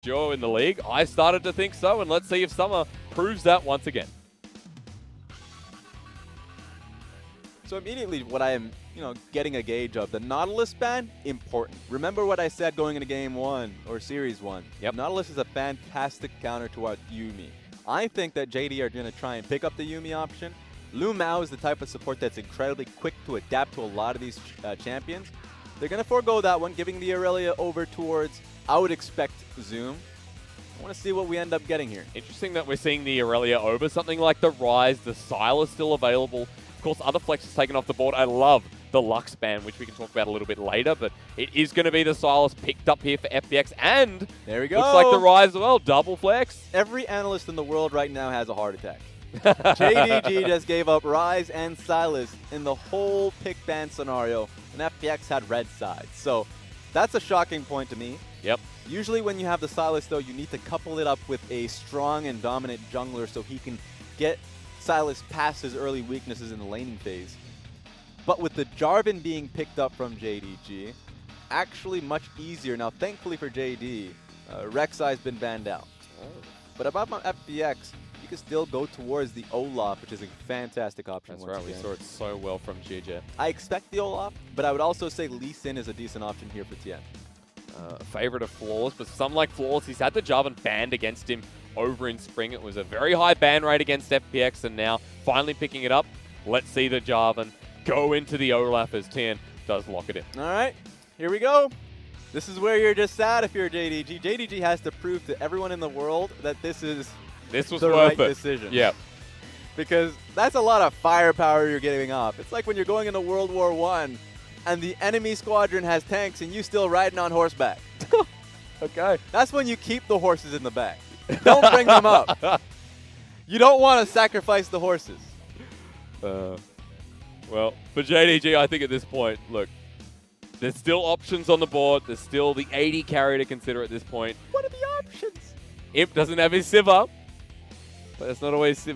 duo in the league? I started to think so, and let's see if Summer proves that once again. So immediately what I am, getting a gauge of, the Nautilus ban, important. Remember what I said going into Game 1 or Series 1. Yep. Nautilus is a fantastic counter to our Yuumi. I think that JD are going to try and pick up the Yuumi option. Lu Mao is the type of support that's incredibly quick to adapt to a lot of these champions. They're going to forego that one, giving the Aurelia over towards, I would expect, Zoom. I want to see what we end up getting here. Interesting that we're seeing the Aurelia over something like the Ryze. The Sylas still available. Of course, other flex is taken off the board. I love the Lux ban, which we can talk about a little bit later, but it is going to be the Sylas picked up here for FPX, and there we go. Looks like the Ryze as well, double flex. Every analyst in the world right now has a heart attack. JDG just gave up Ryze and Sylas in the whole pick ban scenario, and FPX had red sides. So that's a shocking point to me. Yep. Usually when you have the Sylas, though, you need to couple it up with a strong and dominant jungler so he can get Sylas past his early weaknesses in the laning phase. But with the Jarvan being picked up from JDG, actually much easier. Now, thankfully for JD, Rek'Sai's been banned out. Oh. But about my FPX, you can still go towards the Olaf, which is a fantastic option. That's right, we saw it so well from GJ. I expect the Olaf, but I would also say Lee Sin is a decent option here for Tien. Favorite of Flawless, but some like Flawless, he's had the Jarvan banned against him over in spring. It was a very high ban rate against FPX, and now finally picking it up. Let's see the Jarvan go into the Olaf as Tien does lock it in. All right, here we go. This is where you're just sad if you're JDG. JDG has to prove to everyone in the world that this was the right decision. Yeah. Because that's a lot of firepower you're giving off. It's like when you're going into World War I and the enemy squadron has tanks and you still riding on horseback. Okay. That's when you keep the horses in the back. Don't bring them up. You don't want to sacrifice the horses. Well, for JDG, I think at this point, look, there's still options on the board. There's still the 80 carry to consider at this point. What are the options? Imp doesn't have his Sivir, but that's not always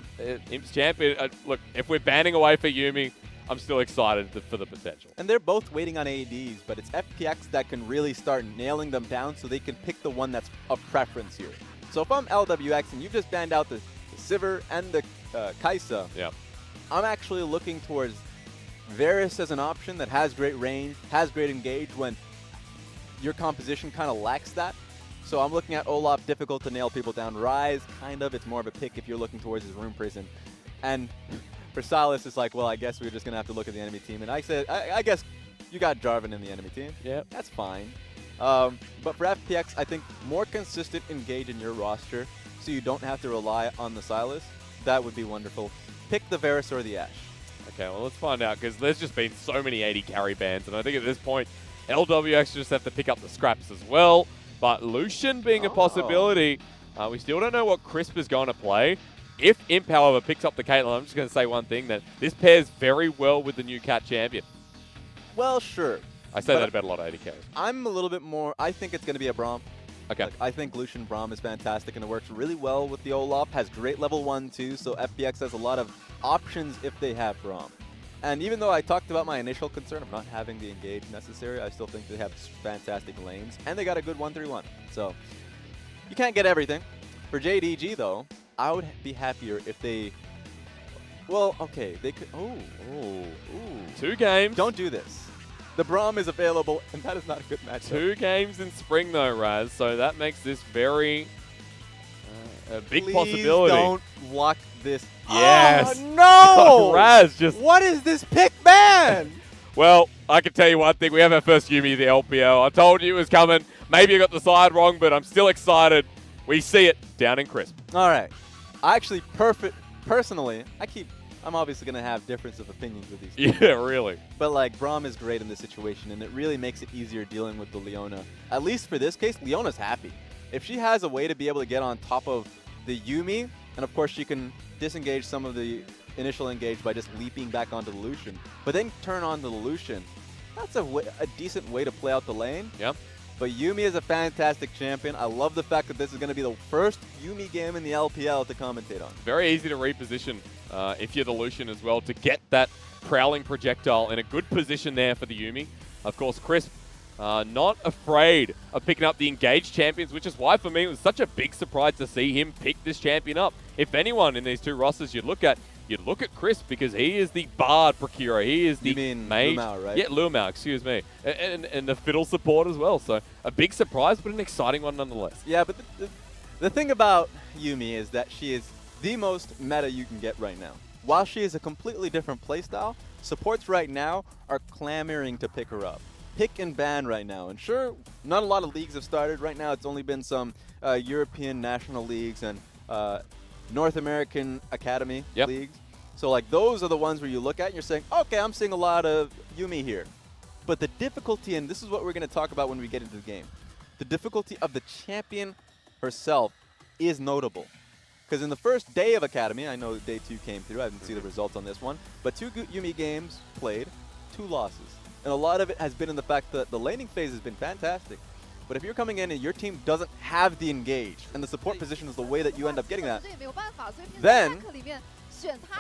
Imp's champion. Look, if we're banning away for Yuumi, I'm still excited for the potential. And they're both waiting on ADs, but it's FPX that can really start nailing them down so they can pick the one that's of preference here. So if I'm LWX and you've just banned out the Sivir and the Kai'Sa, yeah, I'm actually looking towards Varus as an option that has great range, has great engage when your composition kind of lacks that. So I'm looking at Olaf, difficult to nail people down. Ryze, kind of, it's more of a pick if you're looking towards his rune prison. And for Sylas, it's like, well, I guess we're just going to have to look at the enemy team. And I said, I guess you got Jarvan in the enemy team. Yeah, that's fine. But for FPX, I think more consistent engage in your roster so you don't have to rely on the Sylas. That would be wonderful. Pick the Varus or the Ashe. Okay, well, let's find out, because there's just been so many 80 carry bans, and I think at this point, LWX just have to pick up the scraps as well. But Lucian being a possibility, we still don't know what Crisp is going to play. If Imp, however, picks up the Caitlyn, I'm just going to say one thing, that this pairs very well with the new Cat champion. Well, sure. I say that about a lot of 80 carries. I'm a little bit more, I think it's going to be a Braum. Okay. Like, I think Lucian Braum is fantastic, and it works really well with the Olaf. Has great level 1, too, so FPX has a lot of options if they have Braum. And even though I talked about my initial concern of not having the engage necessary, I still think they have fantastic lanes, and they got a good 1-3-1. So you can't get everything. For JDG, though, I would be happier if they... Well, okay, they could... Ooh. 2 games. Don't do this. The Braum is available, and that is not a good matchup. 2 games in spring, though, Raz, so that makes this very... a big Please possibility. Don't lock this. Yes. Oh, no! Raz just... What is this pick ban? Well, I can tell you one thing. We have our first Yuumi of the LPL. I told you it was coming. Maybe I got the side wrong, but I'm still excited. We see it down in Crisp. All right. I actually, personally, I'm obviously going to have difference of opinions with these people. Yeah, really. But, like, Braum is great in this situation, and it really makes it easier dealing with the Leona. At least for this case, Leona's happy. If she has a way to be able to get on top of the Yuumi, and of course she can disengage some of the initial engage by just leaping back onto the Lucian, but then turn on the Lucian, that's a decent way to play out the lane. Yep. But Yuumi is a fantastic champion. I love the fact that this is going to be the first Yuumi game in the LPL to commentate on. Very easy to reposition if you're the Lucian as well to get that prowling projectile in a good position there for the Yuumi. Of course, Crisp Not afraid of picking up the engaged champions, which is why for me it was such a big surprise to see him pick this champion up. If anyone in these two rosters you'd look at Chris, because he is the Bard procurer. He is the mage. Lumao, right? Yeah, Lumao, excuse me. And the fiddle support as well. So a big surprise, but an exciting one nonetheless. Yeah, but the thing about Yuumi is that she is the most meta you can get right now. While she is a completely different playstyle, supports right now are clamoring to pick her up. Pick and ban right now. And sure, not a lot of leagues have started. Right now it's only been some European national leagues and North American Academy leagues. So like those are the ones where you look at and you're saying, okay, I'm seeing a lot of Yuumi here. But the difficulty, and this is what we're going to talk about when we get into the game, the difficulty of the champion herself is notable. Because in the first day of Academy, I know day 2 came through, I didn't see the results on this one, but 2 Yuumi games played, 2 losses. And a lot of it has been in the fact that the laning phase has been fantastic. But if you're coming in and your team doesn't have the engage, and the support position is the way that you end up getting that, then,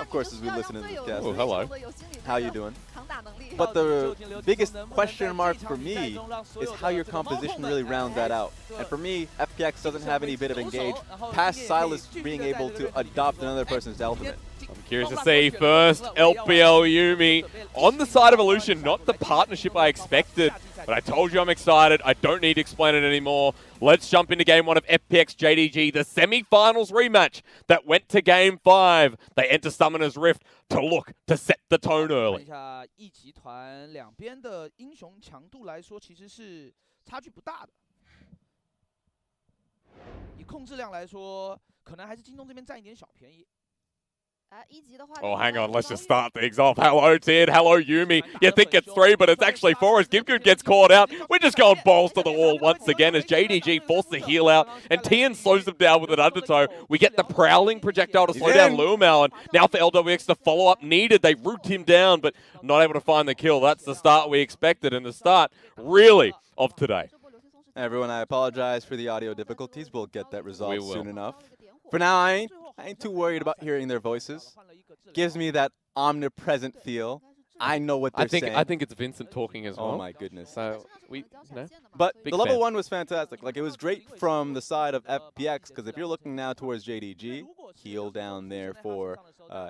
of course, as we listen to this cast, oh, hello. How you doing? But the biggest question mark for me is how your composition really rounds that out. And for me, FPX doesn't have any bit of engage past Silas being able to adopt another person's ultimate. I'm curious to see first LPL Yuumi on the side of Illusion, not the partnership I expected. But I told you I'm excited. I don't need to explain it anymore. Let's jump into Game 1 of FPX JDG, the semi-finals rematch that went to Game 5. They enter Summoner's Rift to set the tone early. 一集团两边的英雄强度来说，其实是差距不大的。以控制量来说，可能还是京东这边占一点小便宜。 Oh, hang on. Let's just start things off. Hello, Tid. Hello, Yuumi. You think it's 3, but it's actually 4 as Gimgoon gets caught out. We're just going balls to the wall once again as JDG forced the heal out and Tian slows them down with an undertow. We get the prowling projectile to slow down Lumao, and now for LWX, the follow-up needed. They root him down, but not able to find the kill. That's the start we expected, and the start, really, of today. Everyone, I apologize for the audio difficulties. We'll get that resolved soon enough. For now, I ain't too worried about hearing their voices. Gives me that omnipresent feel. I know what they're saying. I think it's Vincent talking as well. Oh my goodness. So But the level 1 was fantastic. Like, it was great from the side of FPX, because if you're looking now towards JDG, heal down there for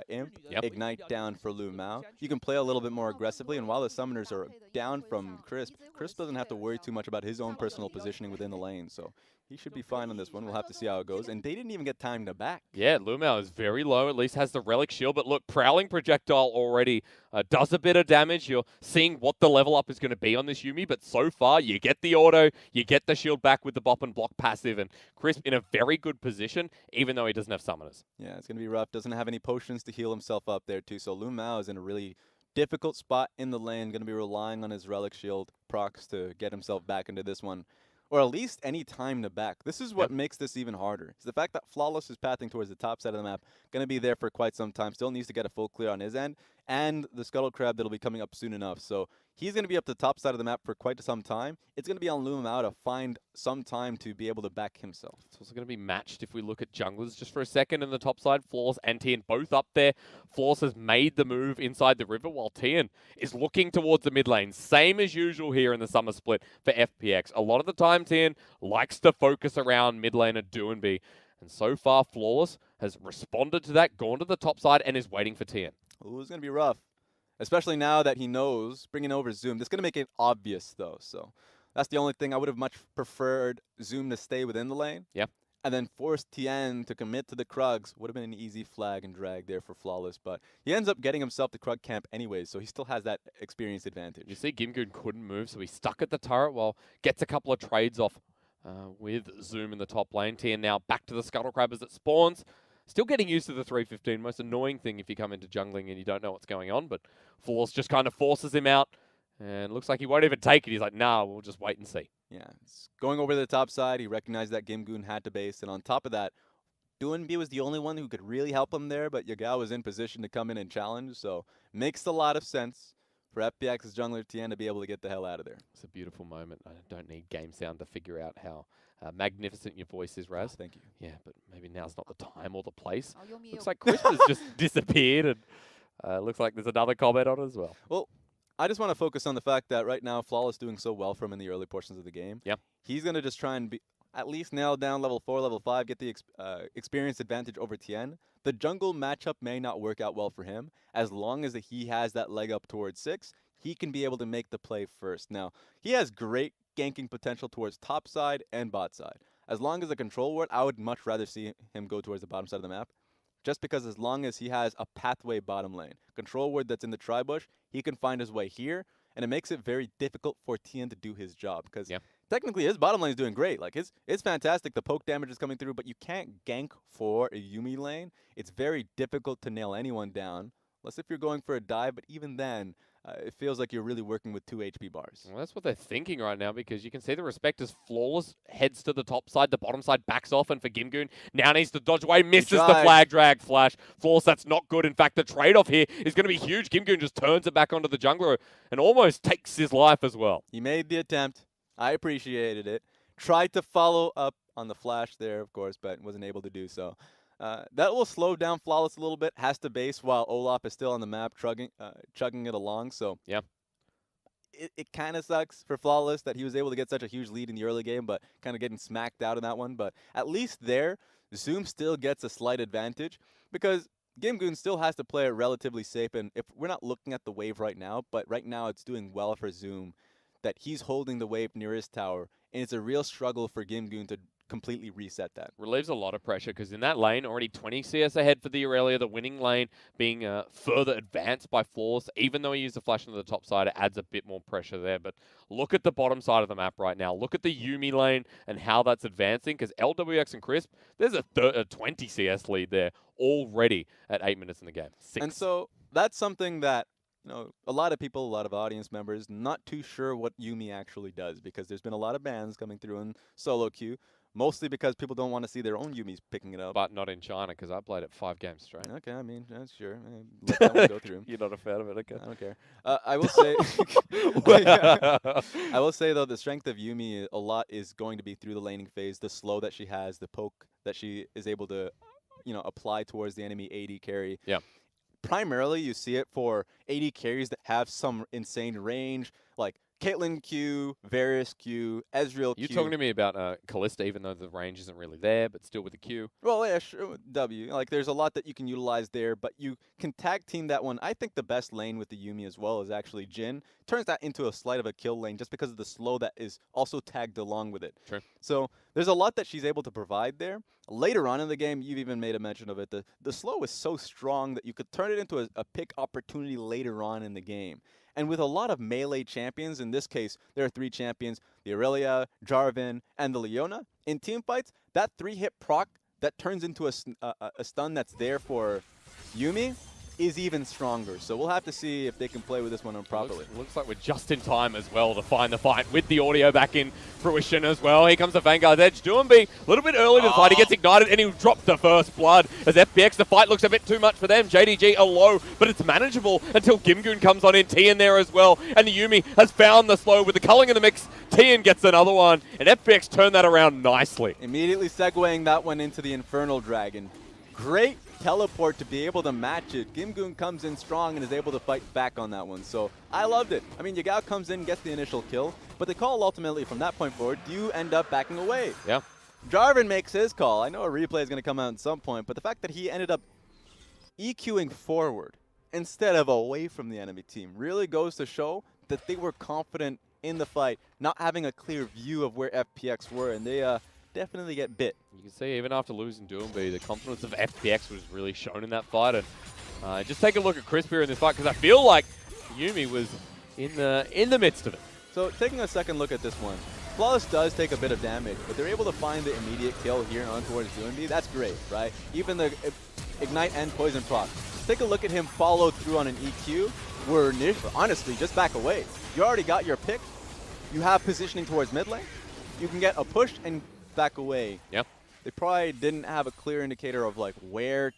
Imp, Ignite down for Lumao. You can play a little bit more aggressively, and while the summoners are down from Crisp doesn't have to worry too much about his own personal positioning within the lane, so he should be fine on this one. We'll have to see how it goes. And they didn't even get time to back. Yeah, Lumao is very low, at least has the Relic Shield. But look, Prowling Projectile already does a bit of damage. You're seeing what the level up is going to be on this Yuumi. But so far, you get the auto, you get the shield back with the Bop and Block passive. And Crisp in a very good position, even though he doesn't have summoners. Yeah, it's going to be rough. Doesn't have any potions to heal himself up there, too. So Lumao is in a really difficult spot in the lane. Going to be relying on his Relic Shield procs to get himself back into this one. Or at least any time to back. This is what makes this even harder. It's the fact that Flawless is pathing towards the top side of the map. Going to be there for quite some time. Still needs to get a full clear on his end. And the Scuttle Crab that'll be coming up soon enough. So he's going to be up the top side of the map for quite some time. It's going to be on Lumao to find some time to be able to back himself. It's also going to be matched if we look at junglers just for a second in the top side. Flawless and Tian both up there. Flawless has made the move inside the river while Tian is looking towards the mid lane. Same as usual here in the summer split for FPX. A lot of the time Tian likes to focus around mid lane and Doinby. And so far Flawless has responded to that, gone to the top side and is waiting for Tian. Ooh, it's going to be rough. Especially now that he knows, bringing over Zoom. This is going to make it obvious, though. So that's the only thing. I would have much preferred Zoom to stay within the lane. Yep. And then force Tien to commit to the Krugs. Would have been an easy flag and drag there for Flawless. But he ends up getting himself to Krug camp anyways, so he still has that experience advantage. You see Gimgoon couldn't move, so he's stuck at the turret while gets a couple of trades off with Zoom in the top lane. Tien now back to the Scuttle Crab as it spawns. Still getting used to the 315. Most annoying thing if you come into jungling and you don't know what's going on. But Flawless just kind of forces him out. And looks like he won't even take it. He's like, nah, we'll just wait and see. Yeah, it's going over to the top side. He recognized that Gimgoon had to base. And on top of that, Doinby was the only one who could really help him there. But Yagao was in position to come in and challenge. So makes a lot of sense for FPX's jungler Tien to be able to get the hell out of there. It's a beautiful moment. I don't need game sound to figure out how magnificent your voice is, Raz. Oh, thank you. Yeah, but maybe now's not the time or the place. Looks like Chris has just disappeared, and looks like there's another comment on it as well. Well, I just want to focus on the fact that right now, Flawless doing so well for him in the early portions of the game. Yep. He's going to just try and at least nail down level 4, level 5, get the experience advantage over Tien. The jungle matchup may not work out well for him. As long as he has that leg up towards 6, he can be able to make the play first. Now, he has great ganking potential towards top side and bot side. As long as a control ward, I would much rather see him go towards the bottom side of the map. Just because as long as he has a pathway bottom lane, control ward that's in the tri-bush, he can find his way here, and it makes it very difficult for Tien to do his job. Because technically his bottom lane is doing great. Like it's fantastic. The poke damage is coming through, but you can't gank for a Yuumi lane. It's very difficult to nail anyone down, unless if you're going for a dive, but even then, it feels like you're really working with 2 HP bars. Well, that's what they're thinking right now, because you can see the respect as Flawless heads to the top side, the bottom side backs off, and for Gimgoon, now needs to dodge away, misses the flag drag flash. Flawless, that's not good. In fact, the trade-off here is going to be huge. Gimgoon just turns it back onto the jungler and almost takes his life as well. He made the attempt. I appreciated it. Tried to follow up on the flash there, of course, but wasn't able to do so. That will slow down Flawless a little bit. Has to base while Olaf is still on the map, chugging it along. So yeah, it kind of sucks for Flawless that he was able to get such a huge lead in the early game, but kind of getting smacked out in that one. But at least there, Zoom still gets a slight advantage because Gimgoon still has to play it relatively safe. And if we're not looking at the wave right now, but right now it's doing well for Zoom that he's holding the wave near his tower, and it's a real struggle for Gimgoon to completely reset that. Relieves a lot of pressure because in that lane, already 20 CS ahead for the Aurelia, the winning lane being further advanced by Flawless. Even though he used the flash on the top side, it adds a bit more pressure there. But look at the bottom side of the map right now. Look at the Yuumi lane and how that's advancing, because LWX and Crisp, there's a 20 CS lead there already at 8 minutes in the game. 6. And so that's something that, you know, a lot of people, a lot of audience members, not too sure what Yuumi actually does, because there's been a lot of bans coming through in solo queue. Mostly because people don't want to see their own Yuumis picking it up. But not in China, because I played it 5 games straight. Okay, I mean, that's sure. Let that one go through. You're not a fan of it, okay? I don't care. I will say, I will say though, the strength of Yuumi a lot is going to be through the laning phase, the slow that she has, the poke that she is able to, you know, apply towards the enemy AD carry. Yeah. Primarily, you see it for AD carries that have some insane range, like Caitlyn Q, Varus Q, Ezreal Q. You're talking to me about Kalista, even though the range isn't really there, but still with the Q. Well, yeah, sure, W. Like, there's a lot that you can utilize there, but you can tag team that one. I think the best lane with the Yuumi as well is actually Jhin. Turns that into a slight of a kill lane just because of the slow that is also tagged along with it. True. So there's a lot that she's able to provide there. Later on in the game, you've even made a mention of it. The slow is so strong that you could turn it into a pick opportunity later on in the game. And with a lot of melee champions, in this case, there are 3 champions, the Aurelia, Jarvan, and the Leona. In team fights, that 3-hit proc that turns into a stun that's there for Yuumi is even stronger. So we'll have to see if they can play with this one properly. Looks like we're just in time as well to find the fight with the audio back in fruition as well. Here comes the Vanguard's Edge. Doomby, a little bit early to the fight. He gets ignited and he'll drop the first blood. As FPX, the fight looks a bit too much for them. JDG are low, but it's manageable until Gimgoon comes on in. Tien there as well. And the Yuumi has found the slow with the culling in the mix. Tien gets another one, and FPX turned that around nicely. Immediately segueing that one into the Infernal Dragon. Great teleport to be able to match it. Gimgoon comes in strong and is able to fight back on that one. So I loved it. I mean, Yagao comes in, gets the initial kill, but the call ultimately from that point forward, you end up backing away. Yeah. Jarvan makes his call. I know a replay is going to come out at some point, but the fact that he ended up EQing forward instead of away from the enemy team really goes to show that they were confident in the fight, not having a clear view of where FPX were, and they definitely get bit. You can see even after losing Doomby, the confidence of FPX was really shown in that fight. And just take a look at Crisp here in this fight, because I feel like Yuumi was in the midst of it. So taking a second look at this one, Flawless does take a bit of damage, but they're able to find the immediate kill here on towards Doomby. That's great, right? Even the Ignite and Poison proc. Take a look at him follow through on an EQ. Where honestly, just back away. You already got your pick. You have positioning towards mid lane. You can get a push and back away. Yep. They probably didn't have a clear indicator of like where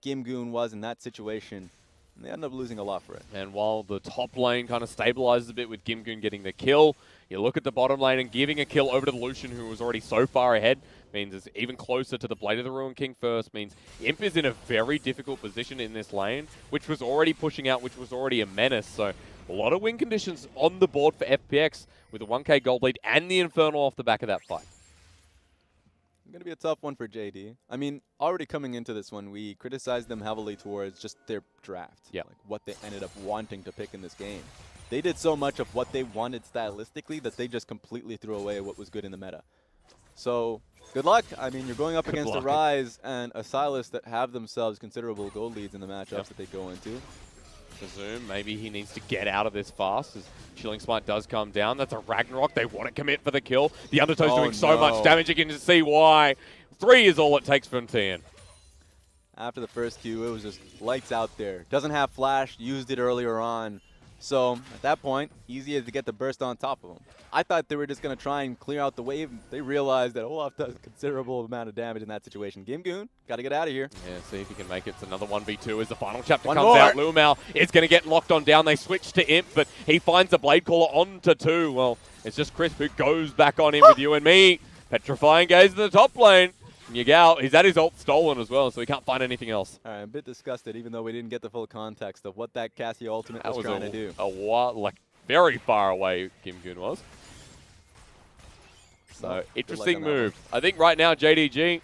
Gimgoon was in that situation. And they ended up losing a lot for it. And while the top lane kind of stabilizes a bit with Gimgoon getting the kill, you look at the bottom lane and giving a kill over to the Lucian, who was already so far ahead, means it's even closer to the Blade of the Ruined King first, means Imp is in a very difficult position in this lane, which was already pushing out, which was already a menace. So A lot of win conditions on the board for FPX with a 1K gold lead and the Infernal off the back of that fight. Going to be a tough one for JD. I mean, already coming into this one, we criticized them heavily towards just their draft. Yeah. Like what they ended up wanting to pick in this game. They did so much of what they wanted stylistically that they just completely threw away what was good in the meta. So, good luck. I mean, you're going up against a Rise and a Silas that have themselves considerable gold leads in the matchups that they go into. Zoom, maybe he needs to get out of this fast as Chilling Smite does come down. That's a Ragnarok. They want to commit for the kill. The Undertow's doing so much damage. You can just see why. 3 is all it takes from Tian. After the first Q, it was just lights out there. Doesn't have flash, used it earlier on. So, at that point, easy to get the burst on top of them. I thought they were just going to try and clear out the wave. They realized that Olaf does a considerable amount of damage in that situation. Gimgoon, got to get out of here. Yeah, see if he can make it. It's another 1v2 as the final chapter comes out. Lumao is going to get locked on down. They switch to Imp, but he finds a Blade Caller onto 2. Well, it's just Crisp who goes back on in with you and me. Petrifying Gaze in the top lane. Yagao, he's had his ult stolen as well, so he can't find anything else. All right, I'm a bit disgusted, even though we didn't get the full context of what that Cassie ultimate was trying to do. A while, like, very far away Gimgoon was. So, interesting move. I think right now, JDG,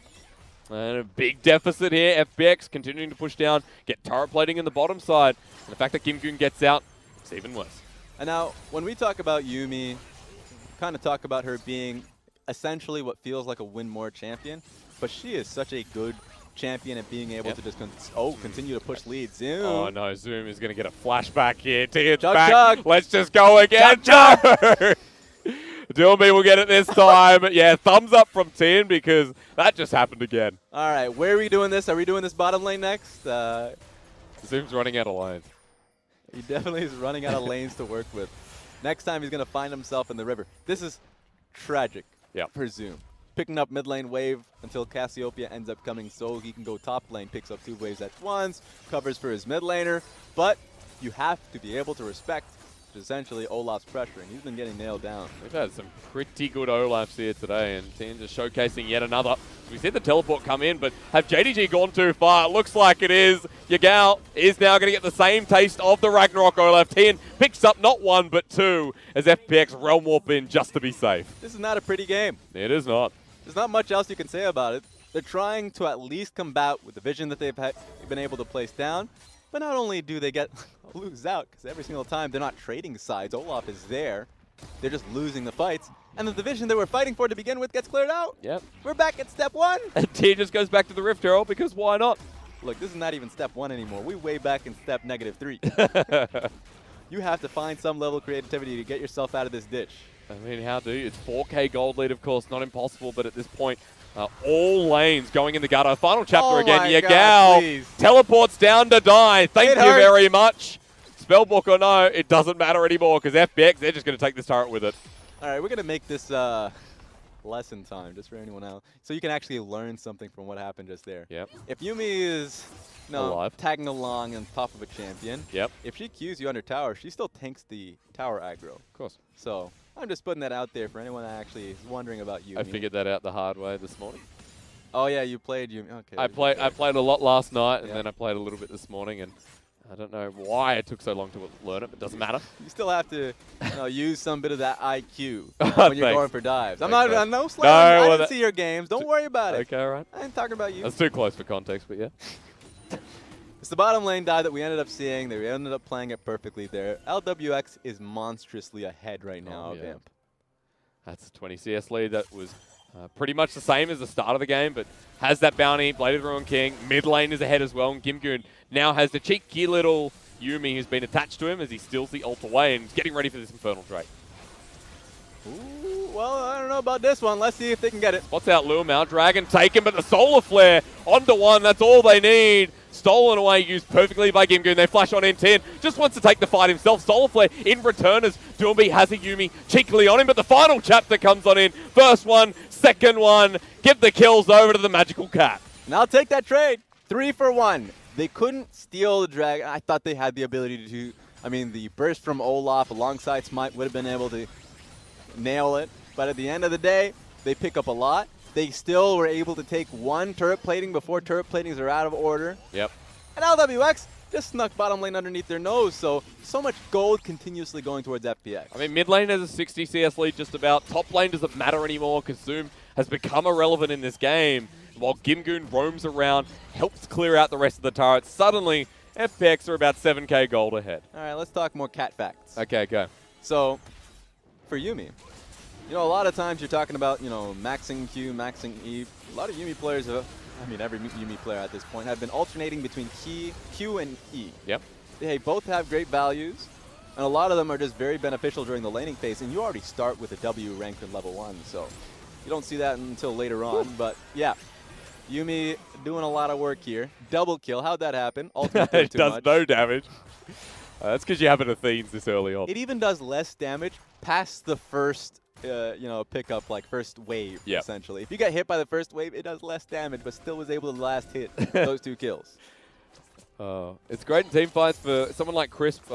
a big deficit here. FPX continuing to push down, get turret plating in the bottom side. And the fact that Gimgoon gets out, it's even worse. And now, when we talk about Yuumi, kind of talk about her being essentially what feels like a win more champion. But she is such a good champion at being able to just continue to push lead. Zoom. Oh no, Zoom is going to get a flashback here. Tian's chug, back. chug. Let's just go again. Chug, no! Dilby will get it this time. Yeah, thumbs up from Tian because that just happened again. All right, where are we doing this? Are we doing this bottom lane next? Zoom's running out of lanes. He definitely is running out of lanes to work with. Next time he's going to find himself in the river. This is tragic for Zoom. Picking up mid lane wave until Cassiopeia ends up coming so he can go top lane, picks up 2 waves at once, covers for his mid laner, but you have to be able to respect essentially Olaf's pressure, and he's been getting nailed down. We've had some pretty good Olafs here today, and Tian just showcasing yet another. We see the teleport come in, but have JDG gone too far? It looks like it is. Yagao is now going to get the same taste of the Ragnarok Olaf. Tian picks up not 1, but 2 as FPX realm warp in just to be safe. This is not a pretty game. It is not. There's not much else you can say about it. They're trying to at least combat with the vision that they've been able to place down, but not only do they lose out, because every single time they're not trading sides, Olaf is there, they're just losing the fights, and the division they were fighting for to begin with gets cleared out. Yep. We're back at step 1. And Tian just goes back to the Rift Herald because why not? Look, this is not even step 1 anymore. We're way back in step -3. You have to find some level of creativity to get yourself out of this ditch. I mean, how do you? It's 4K gold lead, of course, not impossible, but at this point, all lanes going in the gutter. Final chapter again. Yagao teleports down to die. Thank you very much. Spellbook or no, it doesn't matter anymore because FPX, they're just going to take this turret with it. All right, we're going to make this lesson time just for anyone else. So you can actually learn something from what happened just there. Yep. If Yuumi is tagging along on top of a champion, if she Qs you under tower, she still tanks the tower aggro. Of course. So I'm just putting that out there for anyone that actually is wondering about Yuumi. I figured that out the hard way this morning. Oh yeah, you played Yuumi. Okay. I played a lot last night, and then I played a little bit this morning, and I don't know why it took so long to learn it, but it doesn't matter. You still have to use some bit of that IQ when you're going for dives. I'm not no slam. I didn't see your games. Don't worry about it. Okay, all right. I ain't talking about you. That's too close for context, but yeah. It's the bottom lane dive that we ended up seeing. They ended up playing it perfectly there. LWX is monstrously ahead right now of Imp. That's a 20 CS lead. That was pretty much the same as the start of the game, but has that bounty. Bladed Ruin King. Mid lane is ahead as well, and Gimgoon now has the cheeky little Yuumi who's been attached to him as he steals the ult away and is getting ready for this Infernal Drake. Ooh, well, I don't know about this one. Let's see if they can get it. Spots out Lumao. Dragon taken, but the Solar Flare onto 1. That's all they need. Stolen away, used perfectly by Gimgoon. They flash on in 10. Just wants to take the fight himself. Solar Flare in return as Doomby has a Yuumi cheekily on him, but the final chapter comes on in. First one, second one. Give the kills over to the Magical Cat. And I'll take that trade. 3 for 1. They couldn't steal the Dragon. I thought they had the ability to, the burst from Olaf alongside Smite would have been able to nail it. But at the end of the day, they pick up a lot. They still were able to take 1 turret plating before turret platings are out of order. Yep. And LWX, just snuck bottom lane underneath their nose. So much gold continuously going towards FPX. I mean, mid lane has a 60 CS lead just about. Top lane doesn't matter anymore because Zoom has become irrelevant in this game. While Gimgoon roams around, helps clear out the rest of the turrets. Suddenly, FPX are about 7k gold ahead. All right, let's talk more cat facts. Okay, go. So, for Yuumi, a lot of times you're talking about, maxing Q, maxing E. A lot of Yuumi players have, every Yuumi player at this point have been alternating between Q and E. Yep. They both have great values, and a lot of them are just very beneficial during the laning phase, and you already start with a W ranked in level 1, so you don't see that until later on, but yeah. Yuumi doing a lot of work here. Double kill. How'd that happen? Ultimate It too does much. no damage. That's because you have an Athenes this early on. It even does less damage past the first, pickup, like first wave, essentially. If you get hit by the first wave, it does less damage, but still was able to last hit those 2 kills. It's great in team fights for someone like Crisp.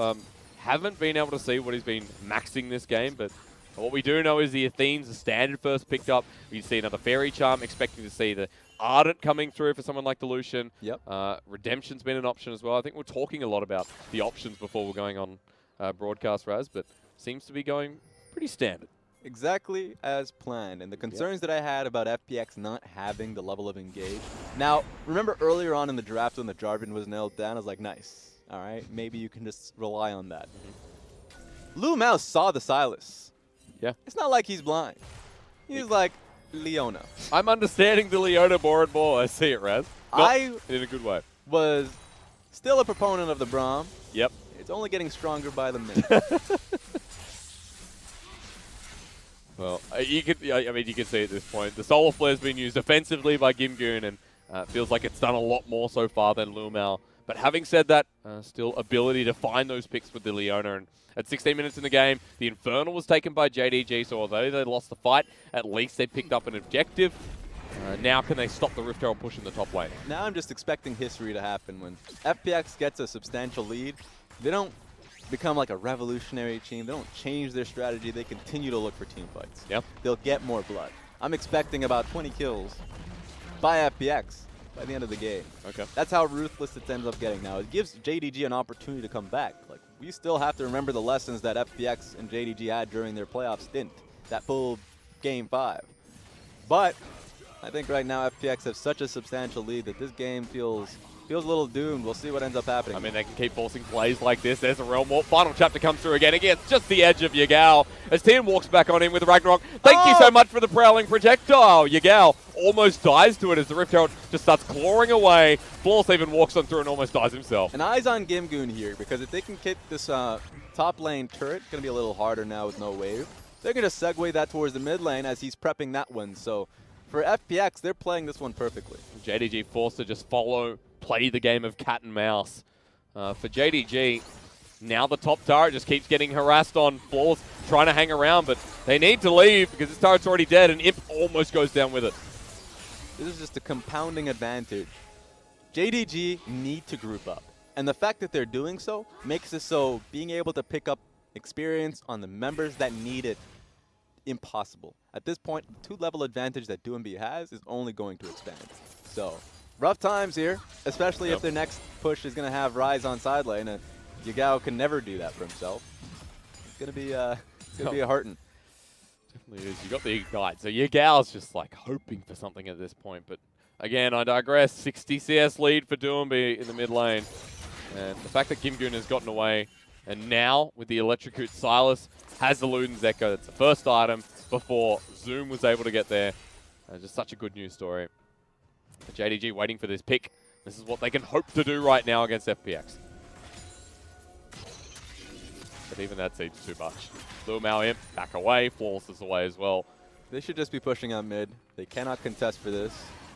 Haven't been able to see what he's been maxing this game, but what we do know is the Athenes, the standard first picked up. We see another Fairy Charm, expecting to see the Ardent coming through for someone like the Lucian. Yep. Redemption's been an option as well. I think we're talking a lot about the options before we're going on broadcast, Raz, but seems to be going pretty standard. Exactly as planned. And the concerns that I had about FPX not having the level of engage. Now, remember earlier on in the draft when the Jarvan was nailed down, I was like, nice. All right, maybe you can just rely on that. Lou Mouse saw the Sylas. Yeah. It's not like he's blind. He's like, Leona. I'm understanding the Leona more and more. I see it, Raz. I in a good way. Was still a proponent of the Braum. Yep. It's only getting stronger by the minute. Well, you can see at this point, the Solar Flare's been used offensively by Gimgoon, and feels like it's done a lot more so far than Lumao. But having said that, still ability to find those picks with the Leona. And at 16 minutes in the game, the Infernal was taken by JDG, so although they lost the fight, at least they picked up an objective. Now can they stop the Rift Herald push in the top lane? Now I'm just expecting history to happen. When FPX gets a substantial lead, they don't become like a revolutionary team. They don't change their strategy. They continue to look for team fights. Yep. They'll get more blood. I'm expecting about 20 kills by FPX by the end of the game. Okay. That's how ruthless it ends up getting now. It gives JDG an opportunity to come back. Like, we still have to remember the lessons that FPX and JDG had during their playoff stint, that full game 5. But I think right now FPX have such a substantial lead that this game feels a little doomed. We'll see what ends up happening. I mean, they can keep forcing plays like this. There's a Realm Warp. Final chapter comes through again. Again, just the edge of Yagao. As Tian walks back on in with Ragnarok. Thank you so much for the Prowling Projectile. Yagao almost dies to it as the Rift Herald just starts clawing away. Flawless even walks on through and almost dies himself. And eyes on Gimgoon here, because if they can get this top lane turret, going to be a little harder now with no wave. They're going to segue that towards the mid lane as he's prepping that one. So for FPX, they're playing this one perfectly. JDG forced to just play the game of cat and mouse. For JDG, now the top turret just keeps getting harassed on. Flawless trying to hang around, but they need to leave because this turret's already dead, and Imp almost goes down with it. This is just a compounding advantage. JDG need to group up, and the fact that they're doing so makes it so being able to pick up experience on the members that need it impossible. At this point, the 2-level advantage that DoomB has is only going to expand. So rough times here, especially if their next push is going to have Ryze on side lane, and Yagao can never do that for himself. It's going to be a hurtin'. Definitely is. You got the Ignite, so Yagao's just like hoping for something at this point. But again, I digress. 60 CS lead for DoomB in the mid lane, and the fact that Gimgoon has gotten away, and now with the Electrocute, Sylas has the Luden's Echo. That's the first item before Zoom was able to get there. Just such a good news story. JDG waiting for this pick. This is what they can hope to do right now against FPX. But even that seems too much. Lumao Imp, back away. Flawless is away as well. They should just be pushing on mid. They cannot contest for this.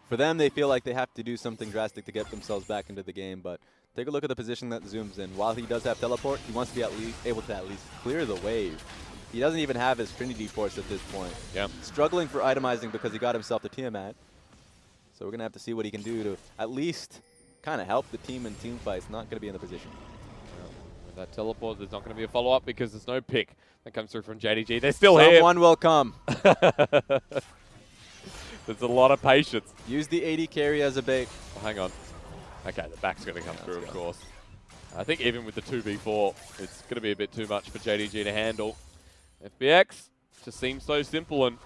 For them, they feel like they have to do something drastic to get themselves back into the game, but take a look at the position that Zoom's in. While he does have teleport, he wants to be able to at least clear the wave. He doesn't even have his Trinity Force at this point. Yeah. Struggling for itemizing because he got himself to Tiamat. So we're going to have to see what he can do to at least kind of help the team in team fights. Not going to be in the position. With that teleport, there's not going to be a follow-up because there's no pick that comes through from JDG. They're still here. Someone will come. There's a lot of patience. Use the AD carry as a bait. Oh, hang on. Okay, the back's going to come through, of course. I think even with the 2v4, it's going to be a bit too much for JDG to handle. FPX just seems so simple, and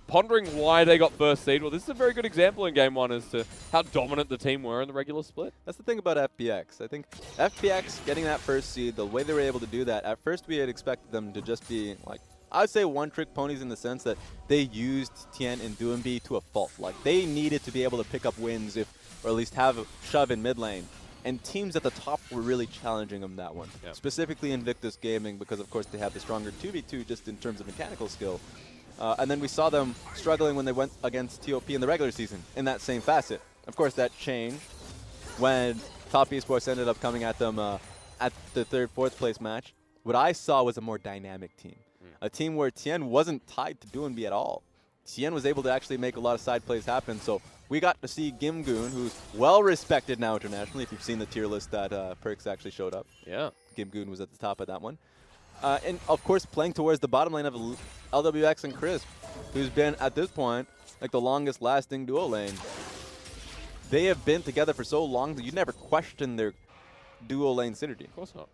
pondering why they got first seed. Well, this is a very good example in Game 1 as to how dominant the team were in the regular split. That's the thing about FPX. I think FPX getting that first seed, the way they were able to do that, at first we had expected them to just be, like, I would say one-trick ponies in the sense that they used Tien and Doombi to a fault. Like, they needed to be able to pick up wins or at least have a shove in mid lane. And teams at the top were really challenging them that one. Yep. Specifically Invictus Gaming, because of course they have the stronger 2v2 just in terms of mechanical skill. And then we saw them struggling when they went against TOP in the regular season in that same facet. Of course that changed when Top eSports ended up coming at them at the 3rd, 4th place match. What I saw was a more dynamic team. A team where Tien wasn't tied to Doombi at all. Tien was able to actually make a lot of side plays happen, so we got to see Gimgoon, who's well-respected now internationally, if you've seen the tier list that Perks actually showed up. Yeah. Gimgoon was at the top of that one. And, of course, playing towards the bottom lane of LWX and Crisp, who's been, at this point, like the longest-lasting duo lane. They have been together for so long that you never question their duo lane synergy. Of course not.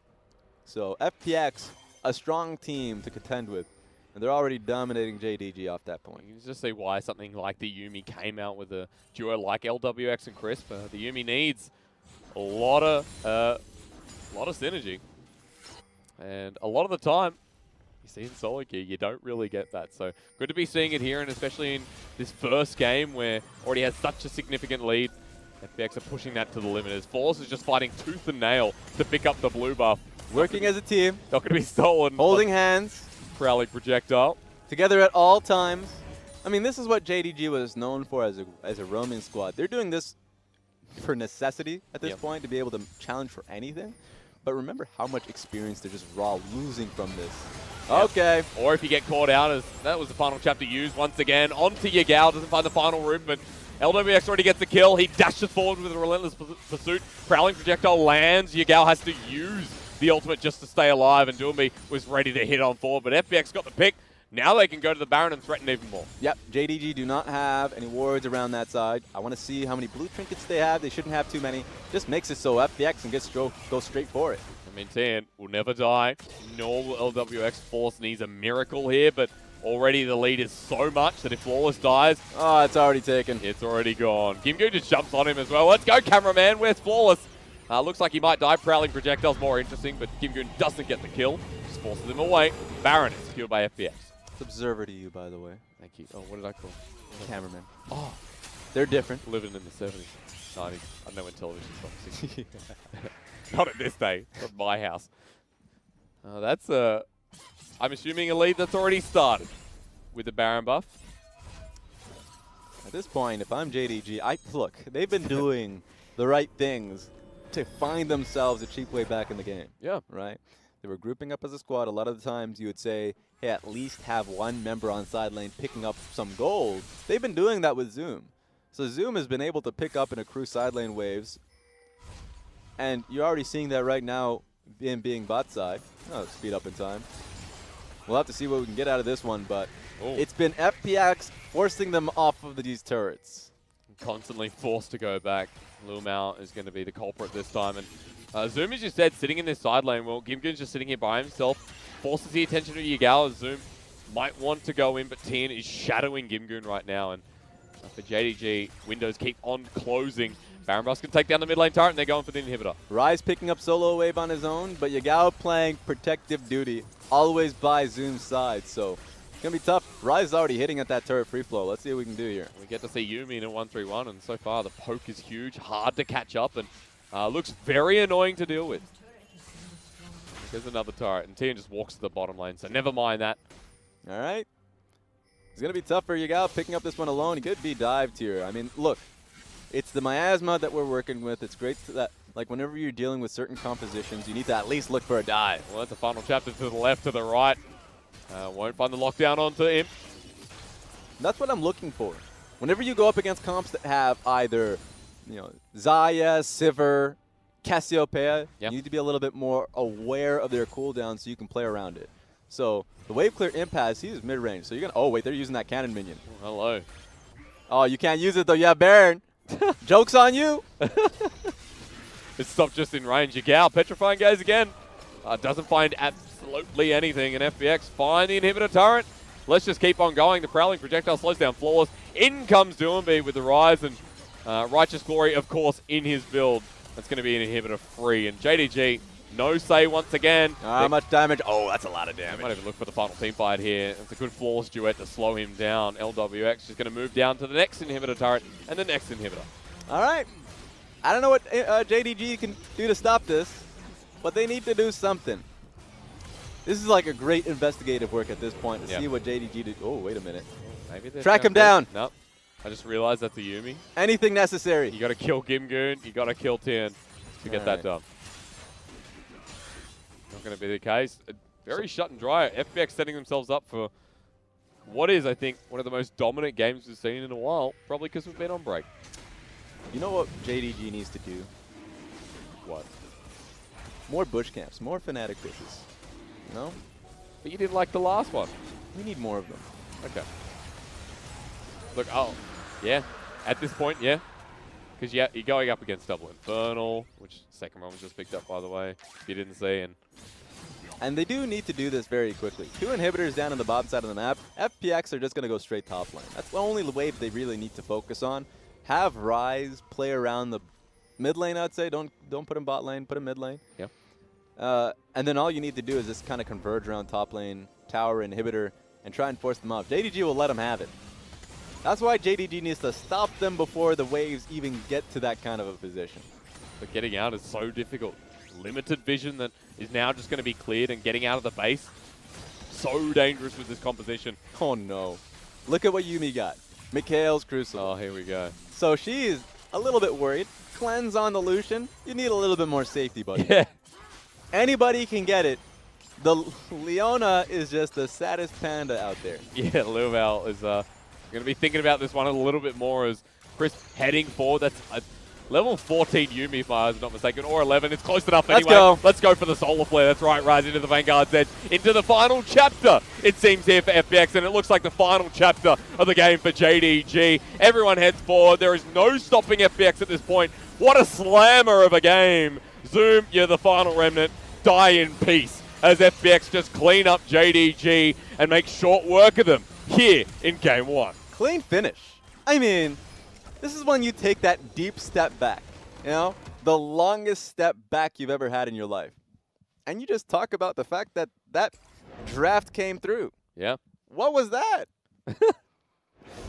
So, FPX, a strong team to contend with. And they're already dominating JDG off that point. You can just see why something like the Yuumi came out with a duo like LWX and Crisp. The Yuumi needs a lot of synergy. And a lot of the time, you see in solo queue, you don't really get that. So good to be seeing it here, and especially in this first game where already has such a significant lead. FPX are pushing that to the limit as Force is just fighting tooth and nail to pick up the blue buff. Working as a team. Not going to be stolen. Holding hands. Prowling projectile. Together at all times. I mean, this is what JDG was known for as a roaming squad. They're doing this for necessity at this point to be able to challenge for anything. But remember how much experience they're just raw losing from this. Yep. Okay. Or if you get caught out, as that was the final chapter used once again. Onto Yagao, doesn't find the final room, but LWX already gets the kill. He dashes forward with a relentless pursuit. Prowling projectile lands. Yagao has to use the ultimate just to stay alive, and Doombi was ready to hit on forward, but FPX got the pick. Now they can go to the Baron and threaten even more. Yep, JDG do not have any wards around that side. I want to see how many blue trinkets they have. They shouldn't have too many. Just makes it so FPX can go straight for it. I mean, Tien will never die, nor will LWX. Force needs a miracle here, but already the lead is so much that if Flawless dies... Oh, it's already taken. It's already gone. Gimgoon just jumps on him as well. Let's go, cameraman. Where's Flawless? Looks like he might die. Prowling projectile's more interesting, but Gimgoon doesn't get the kill. Just forces him away. Baron is secured by FPX. It's observer to you, by the way. Thank you. Oh, what did I call? Cameraman. Oh, they're different. Living in the 70s, 90s. I don't know when television stopped. Not at this day. Not my house. That's I'm assuming a lead that's already started with the Baron buff. At this point, if I'm JDG, look, they've been doing the right things to find themselves a cheap way back in the game. Yeah. Right? They were grouping up as a squad. A lot of the times you would say, hey, at least have one member on side lane picking up some gold. They've been doing that with Zoom. So Zoom has been able to pick up and accrue side lane waves. And you're already seeing that right now in being bot side. Oh, speed up in time. We'll have to see what we can get out of this one, but it's been FPX forcing them off of these turrets. Constantly forced to go back. Lumao is going to be the culprit this time. And Zoom, as you said, sitting in this side lane. Well, Gimgoon's just sitting here by himself. Forces the attention to Yagao as Zoom might want to go in, but Tien is shadowing Gimgoon right now. And for JDG, windows keep on closing. Baron Buff can take down the mid lane turret, and they're going for the inhibitor. Rise picking up solo wave on his own, but Yagao playing protective duty, always by Zoom's side. So it's going to be tough. Rise is already hitting at that turret free flow. Let's see what we can do here. We get to see Yuumi in a 1-3-1, and so far the poke is huge, hard to catch up, and looks very annoying to deal with. There's another turret, and Tien just walks to the bottom lane, so never mind that. All right. It's going to be tough for Yagao picking up this one alone. He could be dived here. I mean, look, it's the miasma that we're working with. It's great that, like, whenever you're dealing with certain compositions, you need to at least look for a dive. Well, that's the final chapter to the left, to the right. Won't find the lockdown onto him. That's what I'm looking for. Whenever you go up against comps that have either, you know, Xayah, Sivir, Cassiopeia, you need to be a little bit more aware of their cooldown so you can play around it. So the wave clear impasse, he's mid-range. So you're going to, oh, wait, they're using that cannon minion. Oh, hello. Oh, you can't use it, though. You have Baron. Joke's on you. It's stopped just in range. Yagao, petrifying gaze again. Doesn't find absolutely anything, and FPX find the inhibitor turret. Let's just keep on going. The prowling projectile slows down Flawless. In comes Doomby with the rise, and Righteous Glory, of course, in his build. That's going to be an inhibitor free, and JDG, no say once again. How much damage? Oh, that's a lot of damage. Might even look for the final team fight here. It's a good Flawless duet to slow him down. LWX is going to move down to the next inhibitor turret and the next inhibitor. All right. I don't know what JDG can do to stop this, but they need to do something. This is like a great investigative work at this point to see what JDG did. Oh, wait a minute. Maybe track him down. Nope. I just realized that's a Yuumi. Anything necessary. You got to kill Gimgoon. You got to kill Tien to get that done. Not going to be the case. Very shut and dry. FPX setting themselves up for what is, I think, one of the most dominant games we've seen in a while. Probably because we've been on break. You know what JDG needs to do? What? More bush camps, more Fnatic pushes. No? But you didn't like the last one. We need more of them. Okay. Look, yeah. At this point, yeah. Because you're going up against Double Infernal, which second one was just picked up, by the way, if you didn't see. And they do need to do this very quickly. 2 inhibitors down on the bottom side of the map. FPX are just going to go straight top lane. That's the only wave they really need to focus on. Have Ryze play around the mid lane, I'd say. Don't put him bot lane, put him mid lane. Yep. And then all you need to do is just kind of converge around top lane, tower, inhibitor, and try and force them off. JDG will let them have it. That's why JDG needs to stop them before the waves even get to that kind of a position. But getting out is so difficult. Limited vision that is now just going to be cleared, and getting out of the base, so dangerous with this composition. Oh no. Look at what Yuumi got. Mikhail's Crucible. Oh, here we go. So she's a little bit worried. Cleanse on the Lucian. You need a little bit more safety, buddy. Yeah. Anybody can get it. The Leona is just the saddest panda out there. Yeah, Luval is going to be thinking about this one a little bit more as Chris heading forward. That's a level 14 Yuumi, if I was not mistaken, or 11. It's close enough anyway. Let's go. Let's go for the Solar Flare. That's right, Rise into the Vanguard's edge. Into the final chapter, it seems, here for FPX, and it looks like the final chapter of the game for JDG. Everyone heads forward. There is no stopping FPX at this point. What a slammer of a game. Zoom, you're the final remnant. Die in peace as FPX just clean up JDG and make short work of them here in Game 1. Clean finish. I mean, this is when you take that deep step back, you know, the longest step back you've ever had in your life. And you just talk about the fact that that draft came through. Yeah. What was that?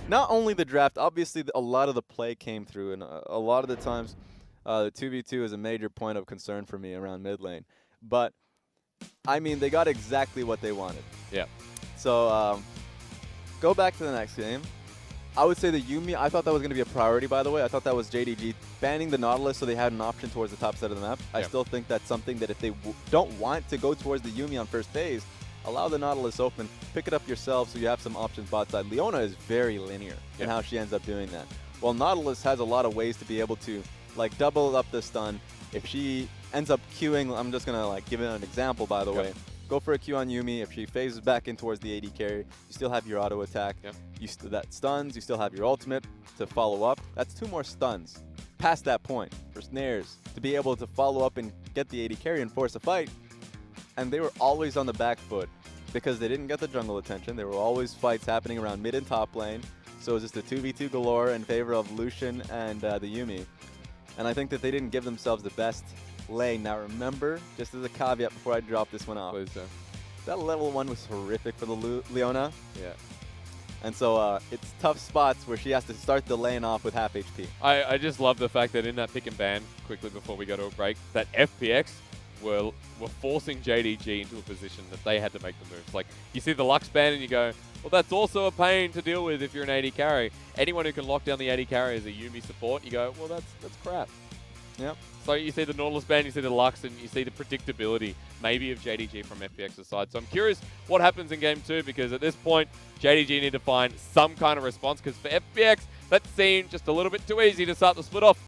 Not only the draft, obviously a lot of the play came through, and a lot of the times the 2v2 is a major point of concern for me around mid lane. But, I mean, they got exactly what they wanted. Yeah. So, go back to the next game. I would say the Yuumi, I thought that was going to be a priority, by the way. I thought that was JDG banning the Nautilus so they had an option towards the top side of the map. I still think that's something that if they don't want to go towards the Yuumi on first phase, allow the Nautilus open, pick it up yourself so you have some options bot side. Leona is very linear in how she ends up doing that. While Nautilus has a lot of ways to be able to, like, double up the stun. If she ends up queuing, I'm just going to, like, give it an example, by the way. Go for a Q on Yuumi. If she phases back in towards the AD carry, you still have your auto attack. That stuns. You still have your ultimate to follow up. That's 2 more stuns past that point for snares to be able to follow up and get the AD carry and force a fight. And they were always on the back foot because they didn't get the jungle attention. There were always fights happening around mid and top lane. So it was just a 2v2 galore in favor of Lucian and the Yuumi. And I think that they didn't give themselves the best lane. Now remember, just as a caveat before I drop this one off, that level 1 was horrific for the Leona. Yeah. And so it's tough spots where she has to start the lane off with half HP. I just love the fact that in that pick and ban, quickly before we go to a break, that FPX were forcing JDG into a position that they had to make the moves. Like, you see the Lux ban and you go, well, that's also a pain to deal with if you're an AD carry. Anyone who can lock down the AD carry as a Yuumi support, you go, well, that's crap. Yep. So you see the Nautilus ban, you see the Lux, and you see the predictability maybe of JDG from FPX's side. So I'm curious what happens in Game 2, because at this point, JDG need to find some kind of response, because for FPX, that seemed just a little bit too easy to start the split off.